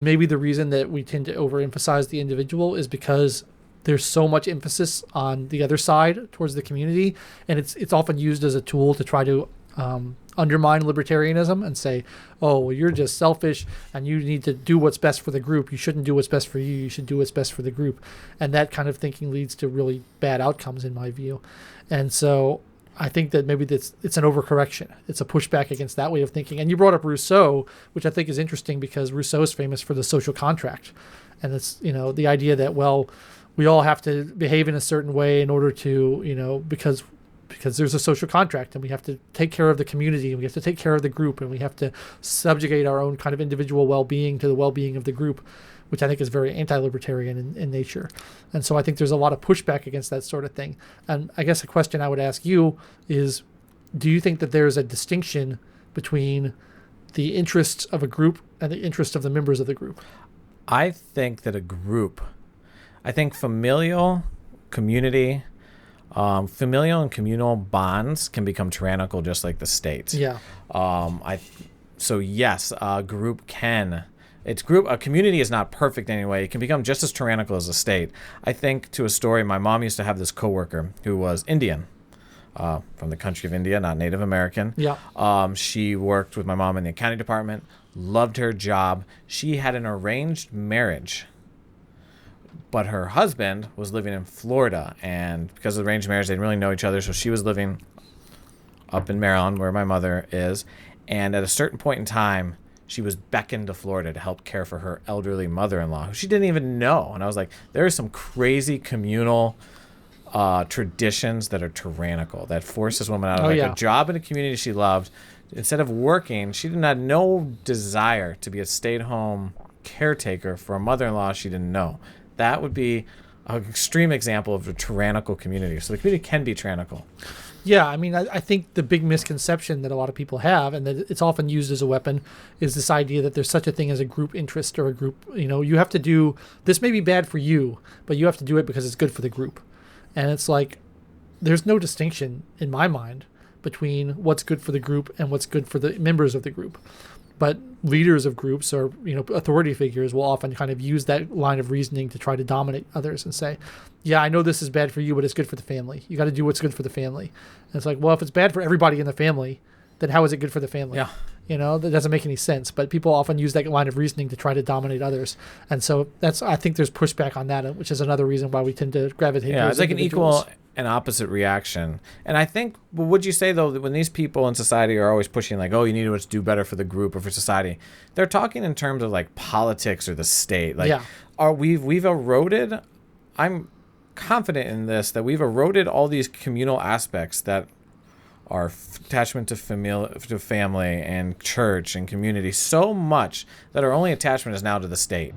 maybe the reason that we tend to overemphasize the individual is because there's so much emphasis on the other side towards the community, and it's often used as a tool to try to undermine libertarianism and say, oh, well, you're just selfish and you need to do what's best for the group. You shouldn't do what's best for you. You should do what's best for the group. And that kind of thinking leads to really bad outcomes in my view. And so I think that maybe it's an overcorrection. It's a pushback against that way of thinking. And you brought up Rousseau, which I think is interesting because Rousseau is famous for the social contract. And it's, the idea that, well, we all have to behave in a certain way in order to, because there's a social contract and we have to take care of the community and we have to take care of the group and we have to subjugate our own kind of individual well-being to the well-being of the group, which I think is very anti-libertarian in nature. And so I think there's a lot of pushback against that sort of thing. And I guess a question I would ask you is, do you think that there's a distinction between the interests of a group and the interests of the members of the group? I think that I think familial community, familial and communal bonds can become tyrannical just like the state. Yeah. So yes, a community is not perfect anyway. It can become just as tyrannical as a state. I think to a story, my mom used to have this coworker who was Indian, from the country of India, not Native American. Yeah. She worked with my mom in the accounting department, loved her job. She had an arranged marriage, but her husband was living in Florida, and because of the arranged marriage, they didn't really know each other, so she was living up in Maryland, where my mother is, and at a certain point in time, she was beckoned to Florida to help care for her elderly mother-in-law, who she didn't even know. And I was like, there are some crazy communal traditions that are tyrannical, that force this woman out of a job in a community she loved. Instead of working, she did not have no desire to be a stay-at-home caretaker for a mother-in-law she didn't know. That would be an extreme example of a tyrannical community. So the community can be tyrannical. Yeah, I mean, I think the big misconception that a lot of people have, and that it's often used as a weapon, is this idea that there's such a thing as a group interest or a group, you have to do, this may be bad for you, but you have to do it because it's good for the group. And it's like, there's no distinction in my mind between what's good for the group and what's good for the members of the group. But leaders of groups or authority figures will often kind of use that line of reasoning to try to dominate others and say, yeah, I know this is bad for you, but it's good for the family. You got to do what's good for the family. And it's like, well, if it's bad for everybody in the family, then how is it good for the family? Yeah. That doesn't make any sense. But people often use that line of reasoning to try to dominate others. And so I think there's pushback on that, which is another reason why we tend to gravitate towards it's like an individuals. equal and opposite reaction. And I think, would you say, though, that when these people in society are always pushing, like, oh, you need to do better for the group or for society, they're talking in terms of, like, politics or the state. Like, we've eroded, I'm confident in this, that we've eroded all these communal aspects that are attachment to family and church and community so much that our only attachment is now to the state.